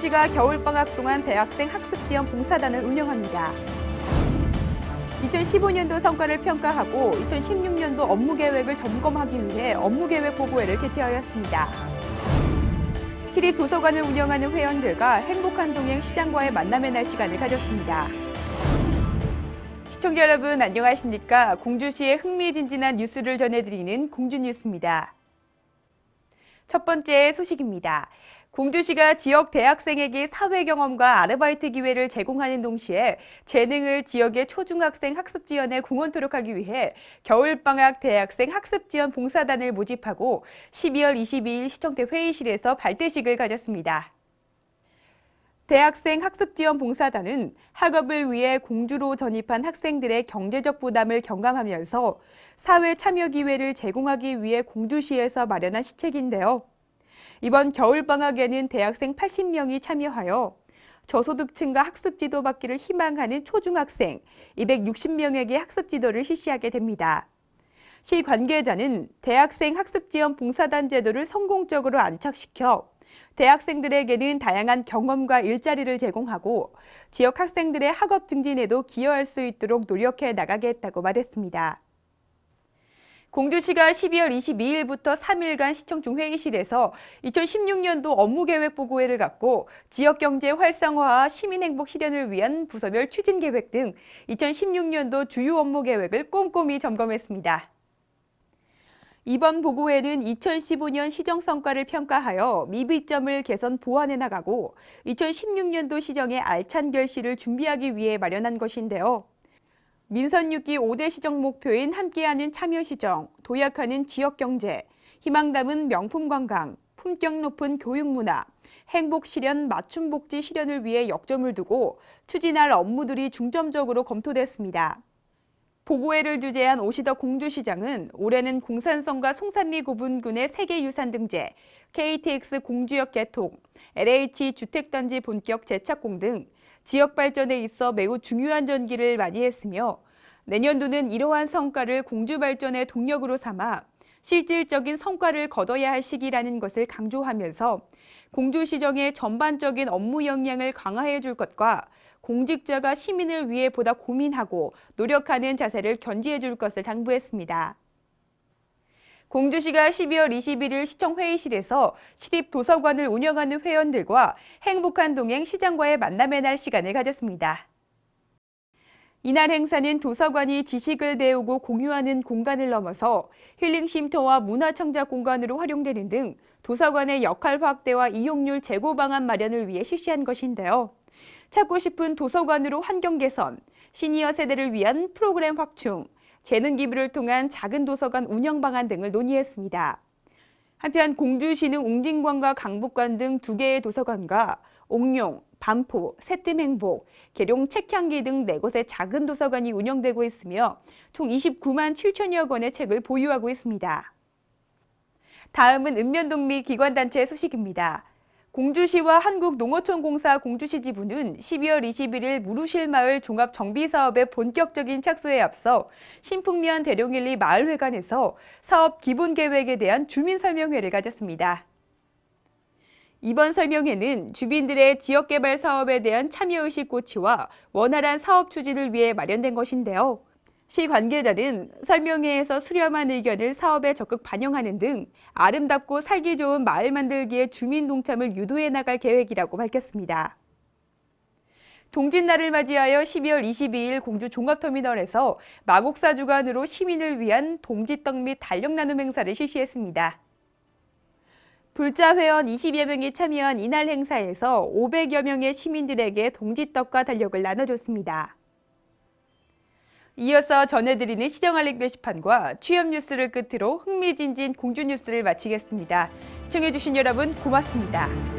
공주시가 겨울방학 동안 대학생 학습지원 봉사단을 운영합니다. 2015년도 성과를 평가하고 2016년도 업무계획을 점검하기 위해 업무계획 보고회를 개최하였습니다. 시립도서관을 운영하는 회원들과 행복한 동행 시장과의 만남의 날 시간을 가졌습니다. 시청자 여러분 안녕하십니까? 공주시의 흥미진진한 뉴스를 전해드리는 공주뉴스입니다. 첫 번째 소식입니다. 공주시가 지역 대학생에게 사회 경험과 아르바이트 기회를 제공하는 동시에 재능을 지역의 초중학생 학습 지원에 공헌토록 하기 위해 겨울방학 대학생 학습 지원 봉사단을 모집하고 12월 22일 시청대 회의실에서 발대식을 가졌습니다. 대학생 학습 지원 봉사단은 학업을 위해 공주로 전입한 학생들의 경제적 부담을 경감하면서 사회 참여 기회를 제공하기 위해 공주시에서 마련한 시책인데요. 이번 겨울방학에는 대학생 80명이 참여하여 저소득층과 학습지도 받기를 희망하는 초중학생 260명에게 학습지도를 실시하게 됩니다. 시 관계자는 대학생 학습지원 봉사단 제도를 성공적으로 안착시켜 대학생들에게는 다양한 경험과 일자리를 제공하고 지역 학생들의 학업 증진에도 기여할 수 있도록 노력해 나가겠다고 말했습니다. 공주시가 12월 22일부터 3일간 시청 중회의실에서 2016년도 업무계획 보고회를 갖고 지역경제 활성화와 시민행복 실현을 위한 부서별 추진계획 등 2016년도 주요 업무계획을 꼼꼼히 점검했습니다. 이번 보고회는 2015년 시정성과를 평가하여 미비점을 개선 보완해 나가고 2016년도 시정의 알찬 결실을 준비하기 위해 마련한 것인데요. 민선 6기 5대 시정 목표인 함께하는 참여시정, 도약하는 지역경제, 희망 담은 명품관광, 품격 높은 교육문화, 행복실현, 맞춤복지 실현을 위해 역점을 두고 추진할 업무들이 중점적으로 검토됐습니다. 보고회를 주재한 오시덕 공주시장은 올해는 공산성과 송산리 고분군의 세계유산 등재, KTX 공주역 개통, LH 주택단지 본격 재착공 등 지역 발전에 있어 매우 중요한 전기를 맞이했으며 내년도는 이러한 성과를 공주 발전의 동력으로 삼아 실질적인 성과를 거둬야 할 시기라는 것을 강조하면서 공주시정의 전반적인 업무 역량을 강화해 줄 것과 공직자가 시민을 위해 보다 고민하고 노력하는 자세를 견지해 줄 것을 당부했습니다. 공주시가 12월 21일 시청회의실에서 시립도서관을 운영하는 회원들과 행복한 동행 시장과의 만남의 날 시간을 가졌습니다. 이날 행사는 도서관이 지식을 배우고 공유하는 공간을 넘어서 힐링 쉼터와 문화청작 공간으로 활용되는 등 도서관의 역할 확대와 이용률 제고 방안 마련을 위해 실시한 것인데요. 찾고 싶은 도서관으로 환경 개선, 시니어 세대를 위한 프로그램 확충, 재능 기부를 통한 작은 도서관 운영 방안 등을 논의했습니다. 한편 공주시는 웅진관과 강북관 등 2개의 도서관과 옥룡, 반포, 새뜸행복, 계룡 책향기 등 4곳의 작은 도서관이 운영되고 있으며 총 29만 7천여 권의 책을 보유하고 있습니다. 다음은 읍면동미 기관단체 소식입니다. 공주시와 한국농어촌공사 공주시 지부는 12월 21일 무루실마을 종합정비사업의 본격적인 착수에 앞서 신풍면 대룡일리 마을회관에서 사업 기본계획에 대한 주민설명회를 가졌습니다. 이번 설명회는 주민들의 지역개발 사업에 대한 참여의식 고취와 원활한 사업 추진을 위해 마련된 것인데요. 시 관계자는 설명회에서 수렴한 의견을 사업에 적극 반영하는 등 아름답고 살기 좋은 마을 만들기에 주민 동참을 유도해 나갈 계획이라고 밝혔습니다. 동짓날을 맞이하여 12월 22일 공주 종합터미널에서 마곡사 주관으로 시민을 위한 동짓떡 및 달력 나눔 행사를 실시했습니다. 불자 회원 20여 명이 참여한 이날 행사에서 500여 명의 시민들에게 동짓떡과 달력을 나눠줬습니다. 이어서 전해드리는 시정알림 게시판과 취업 뉴스를 끝으로 흥미진진 공주 뉴스를 마치겠습니다. 시청해주신 여러분 고맙습니다.